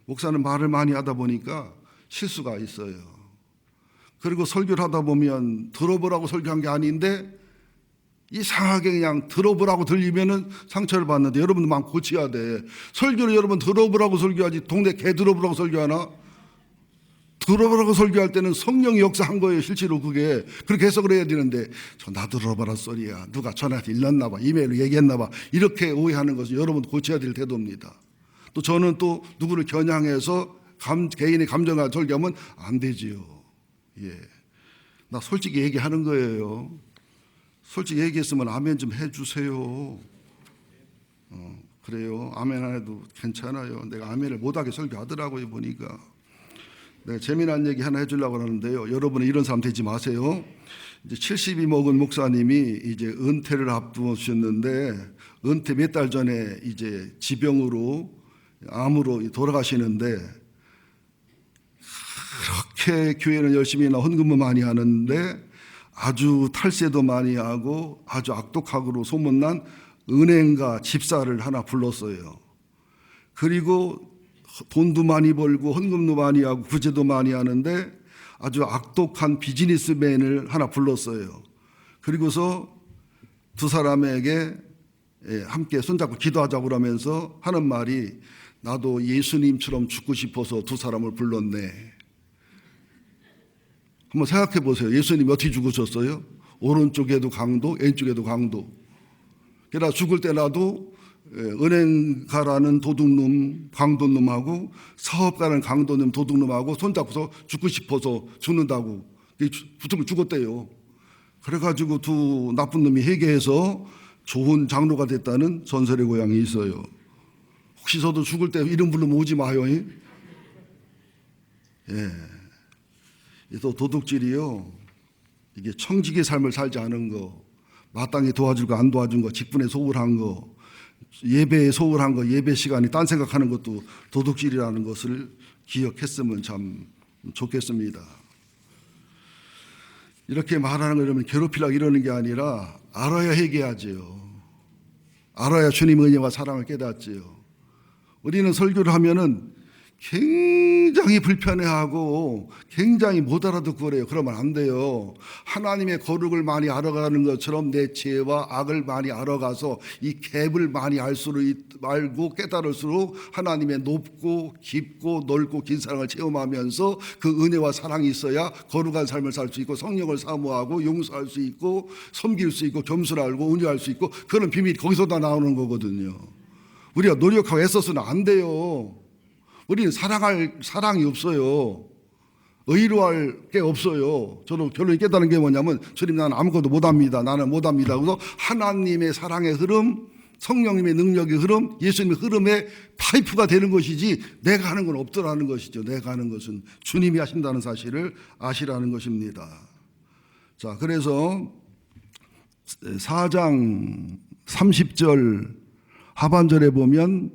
목사는 말을 많이 하다 보니까 실수가 있어요. 그리고 설교를 하다 보면 들어보라고 설교한 게 아닌데 이상하게 그냥 들어보라고 들리면은 상처를 받는데 여러분도 마음 고쳐야 돼. 설교를 여러분 들어보라고 설교하지 동네 개 들어보라고 설교하나? 들어보라고 설교할 때는 성령이 역사한 거예요. 실제로 그게 그렇게 해석을 해야 되는데 나 들어봐라 소리야. 누가 전화한테 일렀나 봐. 이메일로 얘기했나 봐. 이렇게 오해하는 것은 여러분도 고쳐야 될 태도입니다. 또 저는 또 누구를 겨냥해서 개인의 감정을 설교하면 안 되지요. 예, 나 솔직히 얘기하는 거예요. 솔직히 얘기했으면 아멘 좀 해주세요. 그래요. 아멘 안 해도 괜찮아요. 내가 아멘을 못하게 설교하더라고요. 보니까 내가 재미난 얘기 하나 해주려고 하는데요. 여러분은 이런 사람 되지 마세요. 이제 70이 먹은 목사님이 이제 은퇴를 앞두셨는데 은퇴 몇 달 전에 이제 지병으로 암으로 돌아가시는데 그렇게 교회는 열심히나 헌금을 많이 하는데 아주 탈세도 많이 하고 아주 악독하고 소문난 은행가 집사를 하나 불렀어요. 그리고 돈도 많이 벌고 헌금도 많이 하고 구제도 많이 하는데 아주 악독한 비즈니스맨을 하나 불렀어요. 그리고서 두 사람에게 함께 손잡고 기도하자고 그러면서 하는 말이 나도 예수님처럼 죽고 싶어서 두 사람을 불렀네. 한번 생각해 보세요. 예수님이 어떻게 죽으셨어요? 오른쪽에도 강도, 왼쪽에도 강도. 게다가 죽을 때 나도 은행가라는 도둑놈, 강도놈하고 사업가라는 강도놈, 도둑놈하고 손잡고서 죽고 싶어서 죽는다고. 붙으면 죽었대요. 그래가지고 두 나쁜 놈이 회개해서 좋은 장로가 됐다는 전설의 고향이 있어요. 혹시 저도 죽을 때 이름 부르면 오지 마요. 예. 또 도둑질이요. 이게 청직의 삶을 살지 않은 거, 마땅히 도와주고 안 도와준 거, 직분에 소홀한 거, 예배에 소홀한 거, 예배 시간에 딴 생각하는 것도 도둑질이라는 것을 기억했으면 참 좋겠습니다. 이렇게 말하는 거 여러분 괴롭히려고 이러는 게 아니라 알아야 회개하지요. 알아야 주님의 은혜와 사랑을 깨닫지요. 우리는 설교를 하면은 굉장히 불편해하고 굉장히 못 알아듣고 그래요. 그러면 안 돼요. 하나님의 거룩을 많이 알아가는 것처럼 내 죄와 악을 많이 알아가서 이 갭을 많이 알고 깨달을수록 하나님의 높고 깊고 넓고 긴 사랑을 체험하면서 그 은혜와 사랑이 있어야 거룩한 삶을 살 수 있고 성령을 사모하고 용서할 수 있고 섬길 수 있고 겸손하고 은혜할 수 있고 그런 비밀이 거기서 다 나오는 거거든요. 우리가 노력하고 애써서는 안 돼요. 우리는 사랑이 없어요. 의로할 게 없어요. 저도 결론이 깨달은 게 뭐냐면 주님 나는 아무것도 못합니다. 나는 못합니다. 그래서 하나님의 사랑의 흐름, 성령님의 능력의 흐름, 예수님의 흐름의 파이프가 되는 것이지 내가 하는 건 없더라는 것이죠. 내가 하는 것은 주님이 하신다는 사실을 아시라는 것입니다. 자, 그래서 4장 30절 하반절에 보면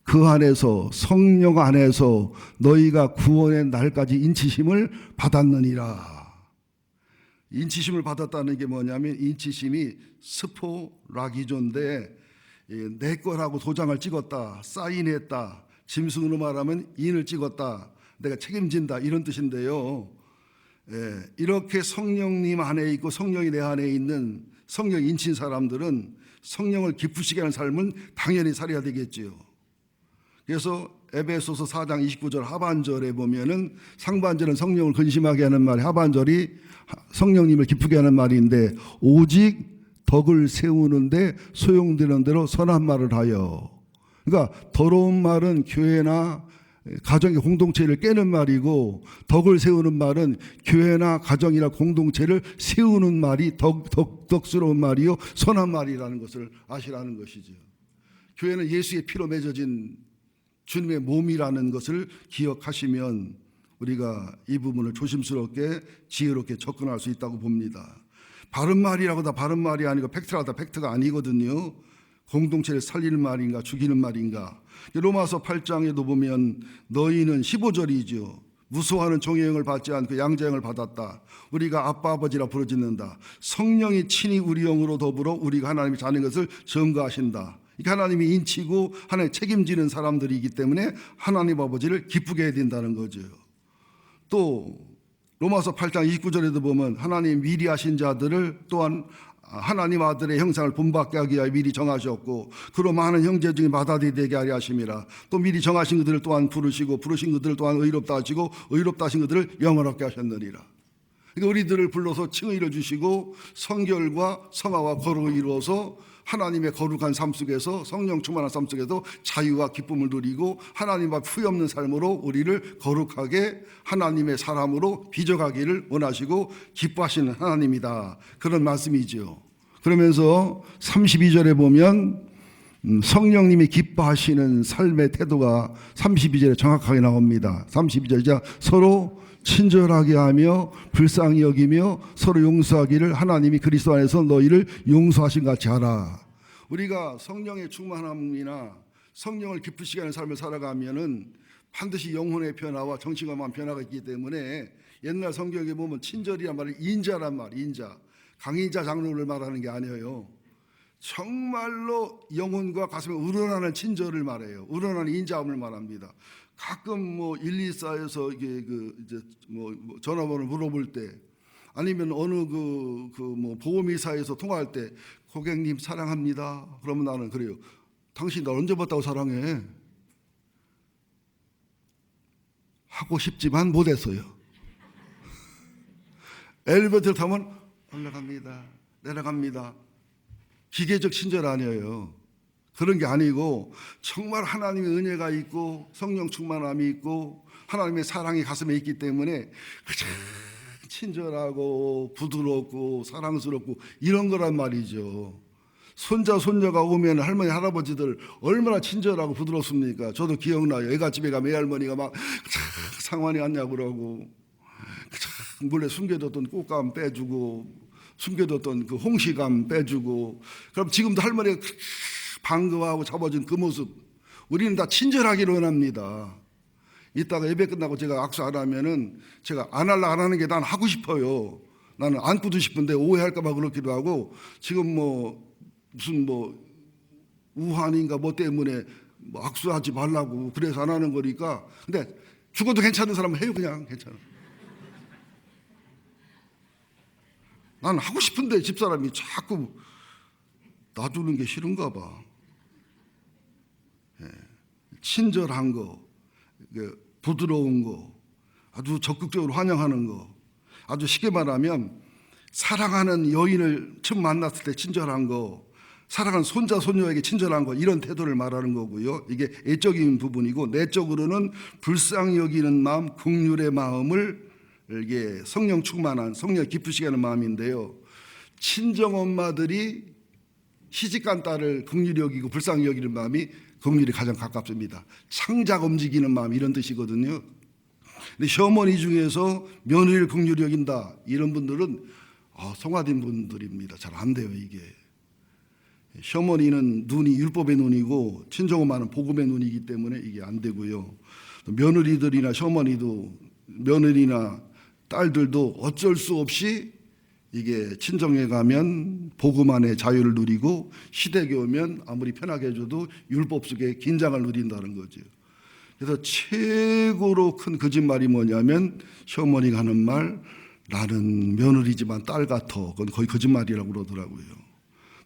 그 안에서 성령 안에서 너희가 구원의 날까지 인치심을 받았느니라. 인치심을 받았다는 게 뭐냐면 인치심이 스포라기조인데 내 거라고 도장을 찍었다, 사인했다, 짐승으로 말하면 인을 찍었다, 내가 책임진다 이런 뜻인데요. 이렇게 성령님 안에 있고 성령이 내 안에 있는 성령 인친 사람들은 성령을 기쁘시게 하는 삶은 당연히 살아야 되겠지요. 그래서 에베소서 4장 29절 하반절에 보면은 상반절은 성령을 근심하게 하는 말, 하반절이 성령님을 기쁘게 하는 말인데 오직 덕을 세우는데 소용되는 대로 선한 말을 하여. 그러니까 더러운 말은 교회나 가정의 공동체를 깨는 말이고 덕을 세우는 말은 교회나 가정이나 공동체를 세우는 말이 덕스러운 말이요 선한 말이라는 것을 아시라는 것이죠. 교회는 예수의 피로 맺어진 주님의 몸이라는 것을 기억하시면 우리가 이 부분을 조심스럽게 지혜롭게 접근할 수 있다고 봅니다. 바른 말이라고 다 바른 말이 아니고 팩트라고 다 팩트가 아니거든요. 공동체를 살리는 말인가 죽이는 말인가. 로마서 8장에도 보면 너희는 15절이죠. 무소하는 종의 영을 받지 않고 양자 영을 받았다. 우리가 아빠 아버지라 부르짖는다. 성령이 친히 우리 영으로 더불어 우리가 하나님의 자녀인 것을 증거하신다. 이게 하나님이 인치고 하나님 책임지는 사람들이기 때문에 하나님 아버지를 기쁘게 해야 된다는 거죠. 또 로마서 8장 29절에도 보면 하나님 미리 하신 자들을 또한 하나님 아들의 형상을 본받게 하기 위하여 미리 정하셨고 그로 많은 형제 중에 맏아들이 되게 하려 하심이라. 또 미리 정하신 그들을 또한 부르시고 부르신 그들을 또한 의롭다 하시고 의롭다 하신 그들을 영원하게 하셨느니라. 그러니까 우리들을 불러서 칭의를 주시고 성결과 성화와 거룩을 이루어서 하나님의 거룩한 삶 속에서 성령 충만한 삶 속에서 자유와 기쁨을 누리고 하나님 앞 후회 없는 삶으로 우리를 거룩하게 하나님의 사람으로 빚어가기를 원하시고 기뻐하시는 하나님이다. 그런 말씀이죠. 그러면서 32절에 보면 성령님이 기뻐하시는 삶의 태도가 32절에 정확하게 나옵니다. 32절이자 서로 친절하게 하며 불쌍히 여기며 서로 용서하기를 하나님이 그리스도 안에서 너희를 용서하신 같이 하라. 우리가 성령의 충만함이나 성령을 기쁘시게 하는 삶을 살아가면은 반드시 영혼의 변화와 정신과만 변화가 있기 때문에 옛날 성경에 보면 친절이란 말을 인자란 말, 인자. 강인자 장로를 말하는 게 아니에요. 정말로 영혼과 가슴에 우러나는 친절을 말해요. 우러나는 인자함을 말합니다. 가끔 뭐 124에서 이게 이제 뭐 전화번호 물어볼 때 아니면 어느 뭐 보험회사에서 통화할 때 고객님 사랑합니다. 그러면 나는 그래요. 당신 나 언제 봤다고 사랑해? 하고 싶지만 못했어요. 엘리베이터를 타면 올라갑니다. 내려갑니다. 기계적 친절 아니에요. 그런 게 아니고 정말 하나님의 은혜가 있고 성령 충만함이 있고 하나님의 사랑이 가슴에 있기 때문에 친절하고 부드럽고 사랑스럽고 이런 거란 말이죠. 손자 손녀가 오면 할머니 할아버지들 얼마나 친절하고 부드럽습니까? 저도 기억나요. 애가 집에 가면 애할머니가 막 상환이 왔냐고 그러고 몰래 숨겨뒀던 꽃감 빼주고 숨겨뒀던 그 홍시감 빼주고 그럼 지금도 할머니가 반가워하고 잡아준 그 모습 우리는 다 친절하기를 원합니다. 이따가 예배 끝나고 제가 악수 안 하면은 제가 안 하는 게 난 하고 싶어요. 나는 안고도 싶은데 오해할까 봐 그렇기도 하고 지금 뭐 무슨 뭐 우환인가 뭐 때문에 뭐 악수하지 말라고 그래서 안 하는 거니까 근데 죽어도 괜찮은 사람은 해요. 그냥 괜찮아. 나는 하고 싶은데 집사람이 자꾸 놔두는 게 싫은가 봐. 친절한 거, 부드러운 거, 아주 적극적으로 환영하는 거, 아주 쉽게 말하면 사랑하는 여인을 처음 만났을 때 친절한 거, 사랑하는 손자 손녀에게 친절한 거 이런 태도를 말하는 거고요. 이게 애적인 부분이고 내적으로는 불쌍히 여기는 마음, 긍휼의 마음을 이게 성령 충만한 성령 기쁘시게 하는 마음인데요. 친정 엄마들이 시집간 딸을 긍휼히 여기고 불쌍히 여기는 마음이 긍휼이 가장 가깝습니다. 창작 움직이는 마음 이런 뜻이거든요. 근데 시어머니 중에서 며느리를 긍휼히 여긴다 이런 분들은 성화된 분들입니다. 잘 안 돼요 이게. 시어머니는 눈이 율법의 눈이고 친정엄마는 복음의 눈이기 때문에 이게 안 되고요. 며느리들이나 시어머니도 며느리나 딸들도 어쩔 수 없이 이게 친정에 가면 복음 안에 자유를 누리고 시댁에 오면 아무리 편하게 해줘도 율법 속에 긴장을 누린다는 거죠. 그래서 최고로 큰 거짓말이 뭐냐면 시어머니가 하는 말, 나는 며느리지만 딸 같아. 그건 거의 거짓말이라고 그러더라고요.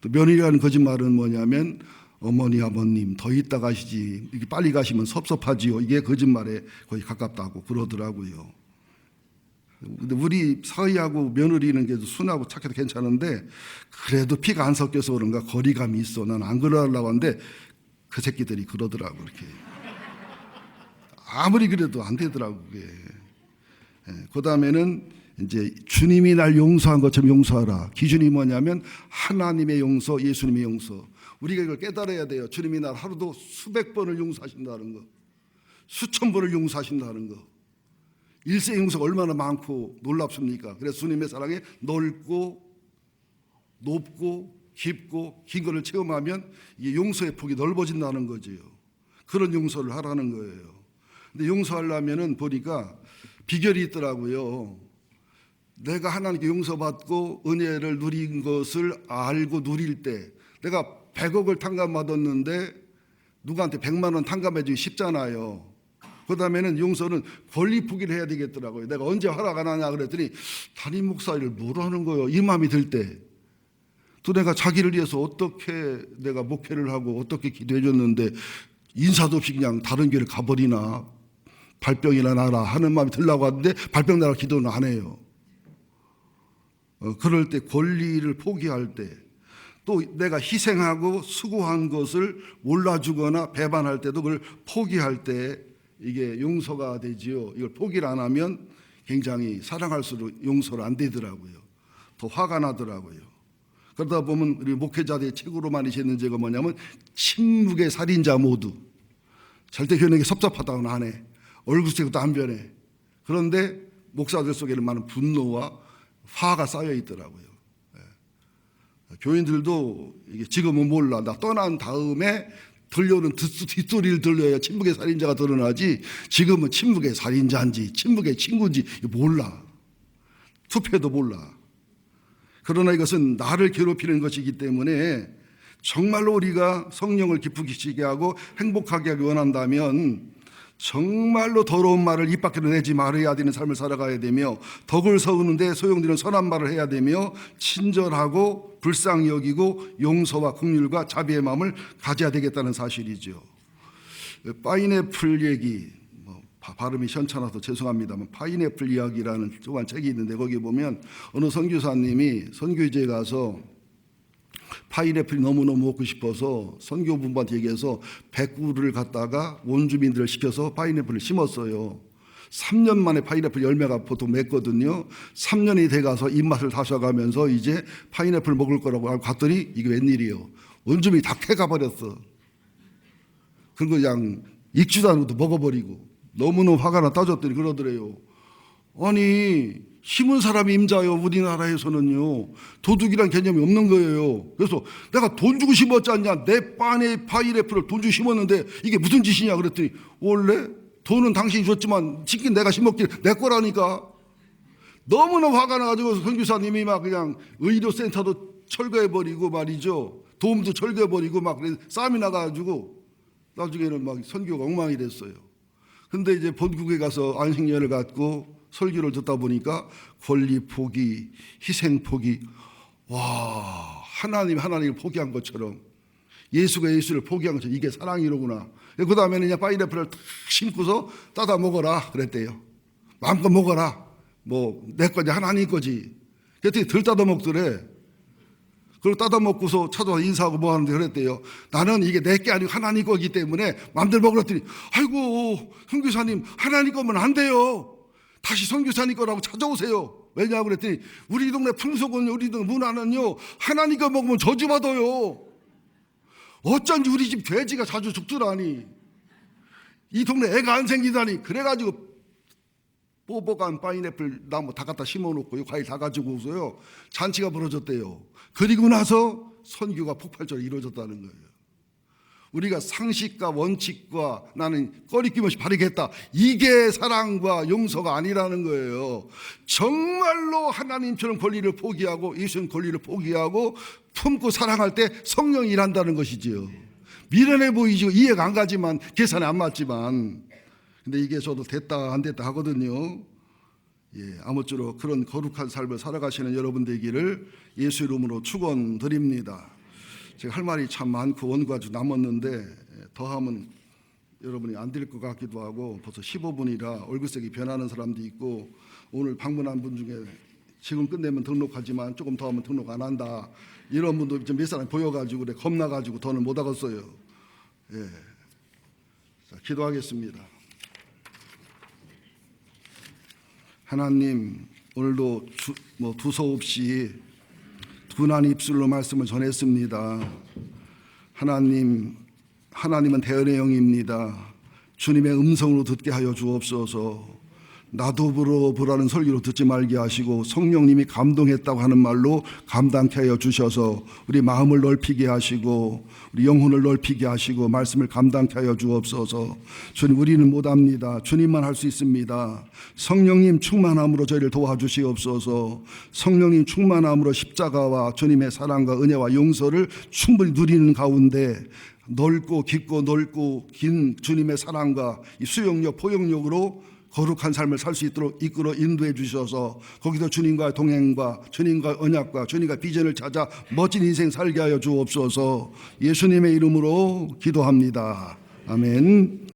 또 며느리가 하는 거짓말은 뭐냐면 어머니 아버님 더 있다 가시지, 이렇게 빨리 가시면 섭섭하지요. 이게 거짓말에 거의 가깝다고 그러더라고요. 근데 우리 사위하고 며느리는 그래도 순하고 착해도 괜찮은데 그래도 피가 안 섞여서 그런가 거리감이 있어. 난 안 그러려고 하는데 그 새끼들이 그러더라고. 이렇게 아무리 그래도 안 되더라고 그게. 그 다음에는 이제 주님이 날 용서한 것처럼 용서하라. 기준이 뭐냐면 하나님의 용서, 예수님의 용서. 우리가 이걸 깨달아야 돼요. 주님이 날 하루도 수백 번을 용서하신다는 거, 수천 번을 용서하신다는 거. 일세 용서가 얼마나 많고 놀랍습니까? 그래서 주님의 사랑이 넓고 높고 깊고 긴 것을 체험하면 이게 용서의 폭이 넓어진다는 거지요. 그런 용서를 하라는 거예요. 근데 용서하려면은 보니까 비결이 있더라고요. 내가 하나님께 용서받고 은혜를 누린 것을 알고 누릴 때, 내가 100억을 탕감받았는데 누구한테 100만 원 탕감해주기 쉽잖아요. 그 다음에는 용서는 권리 포기를 해야 되겠더라고요. 내가 언제 허락 안 하냐 그랬더니 담임 목사 일을 뭘 하는 거예요? 이 마음이 들 때. 또 내가 자기를 위해서 어떻게 내가 목회를 하고 어떻게 기도해 줬는데 인사도 없이 그냥 다른 길을 가버리나, 발병이나 나라 하는 마음이 들라고 하는데 발병 나라 기도는 안 해요. 그럴 때 권리를 포기할 때, 또 내가 희생하고 수고한 것을 몰라주거나 배반할 때도 그걸 포기할 때 이게 용서가 되지요. 이걸 포기를 안 하면 굉장히 사랑할수록 용서를 안 되더라고요. 더 화가 나더라고요. 그러다 보면 우리 목회자들의 책으로 많이 짓는 죄가 뭐냐면 침묵의 살인자 모두. 절대 현역이 섭섭하다고는 안 해. 얼굴색도 안 변해. 그런데 목사들 속에는 많은 분노와 화가 쌓여 있더라고요. 교인들도 이게 지금은 몰라. 나 떠난 다음에 들려오는 뒷소리를 들려야 침묵의 살인자가 드러나지, 지금은 침묵의 살인자인지 침묵의 친구인지 몰라. 투표도 몰라. 그러나 이것은 나를 괴롭히는 것이기 때문에 정말로 우리가 성령을 기쁘시게 하고 행복하게 하기 원한다면 정말로 더러운 말을 입 밖으로 내지 말아야 되는 삶을 살아가야 되며, 덕을 세우는데 소용되는 선한 말을 해야 되며, 친절하고 불쌍히 여기고 용서와 긍휼과 자비의 마음을 가져야 되겠다는 사실이죠. 파인애플 얘기, 발음이 현찮아서 죄송합니다만 파인애플 이야기라는 조그만 책이 있는데 거기 보면 어느 선교사님이 선교지에 가서 파인애플이 너무너무 먹고 싶어서 선교부부한테 얘기해서 100그루를 갖다가 원주민들을 시켜서 파인애플을 심었어요. 3년 만에 파인애플 열매가 보통 맺거든요. 3년이 돼가서 입맛을 다셔가면서 이제 파인애플 먹을 거라고 알고 갔더니 이게 웬일이에요. 원주민이 다 캐가버렸어. 그리고 그냥 익지도 않고도 먹어버리고 너무너무 화가 나 따졌더니 그러더래요. 아니 심은 사람이 임자요. 우리나라에서는요 도둑이란 개념이 없는 거예요. 그래서 내가 돈 주고 심었지 않냐, 내 빤에 파인애플을 돈 주고 심었는데 이게 무슨 짓이냐 그랬더니 원래 돈은 당신이 줬지만 치킨 내가 심었길 내 거라니까. 너무나 화가 나가지고 선교사님이 막 그냥 의료센터도 철거해버리고 말이죠, 도움도 철거해버리고 막 싸움이 나가지고 나중에는 막 선교가 엉망이 됐어요. 근데 이제 본국에 가서 안식년을 갖고 설교를 듣다 보니까 권리 포기, 희생 포기, 와, 하나님을 포기한 것처럼, 예수가 예수를 포기한 것처럼 이게 사랑이로구나. 그 다음에는 그냥 파인애플을 탁 심고서 따다 먹어라 그랬대요. 마음껏 먹어라. 뭐 내 거지 하나님 거지. 그랬더니 덜 따다 먹더래. 그걸 따다 먹고서 찾아와 인사하고 뭐 하는데 그랬대요. 나는 이게 내 게 아니고 하나님 거기 때문에 마음대로 먹으랬더니 아이고 선교사님 하나님 거면 안 돼요. 다시 선교사님 거라고 찾아오세요. 왜냐하고 그랬더니 우리 동네 풍속은, 우리 동네 문화는요 하나님 거 먹으면 저주받아요. 어쩐지 우리 집 돼지가 자주 죽더라니, 이 동네 애가 안 생기다니. 그래가지고 뽀뽀간 파인애플 나무 다 갖다 심어놓고 과일 다 가지고 오서요 잔치가 벌어졌대요. 그리고 나서 선교가 폭발적으로 이루어졌다는 거예요. 우리가 상식과 원칙과 나는 꺼리낌 없이 바르겠다, 이게 사랑과 용서가 아니라는 거예요. 정말로 하나님처럼 권리를 포기하고 예수님 권리를 포기하고 품고 사랑할 때 성령이 일한다는 것이지요. 미련해 보이죠. 이해가 안 가지만, 계산에 안 맞지만, 근데 이게 저도 됐다 안 됐다 하거든요. 아무쪼록 그런 거룩한 삶을 살아가시는 여러분 되기를 예수 이름으로 축원드립니다. 제가 할 말이 참 많고 원고가 남았는데 더하면 여러분이 안 될 것 같기도 하고, 벌써 15분이라 얼굴색이 변하는 사람도 있고, 오늘 방문한 분 중에 지금 끝내면 등록하지만 조금 더 하면 등록 안 한다, 이런 분도 몇 사람 보여가지고 그래 겁나가지고 더는 못 하겠어요. 자, 기도하겠습니다. 하나님, 오늘도 두서없이 둔한 입술로 말씀을 전했습니다. 하나님은 대언의 영입니다. 주님의 음성으로 듣게 하여 주옵소서. 나도 보라는 설교로 듣지 말게 하시고, 성령님이 감동했다고 하는 말로 감당케 하여 주셔서 우리 마음을 넓히게 하시고 우리 영혼을 넓히게 하시고 말씀을 감당케 하여 주옵소서. 주님, 우리는 못합니다. 주님만 할 수 있습니다. 성령님 충만함으로 저희를 도와주시옵소서. 성령님 충만함으로 십자가와 주님의 사랑과 은혜와 용서를 충분히 누리는 가운데 넓고 깊고 넓고 긴 주님의 사랑과 이 수용력 포용력으로 거룩한 삶을 살 수 있도록 이끌어 인도해 주셔서 거기서 주님과 동행과 주님과 언약과 주님과 비전을 찾아 멋진 인생 살게 하여 주옵소서. 예수님의 이름으로 기도합니다. 아멘.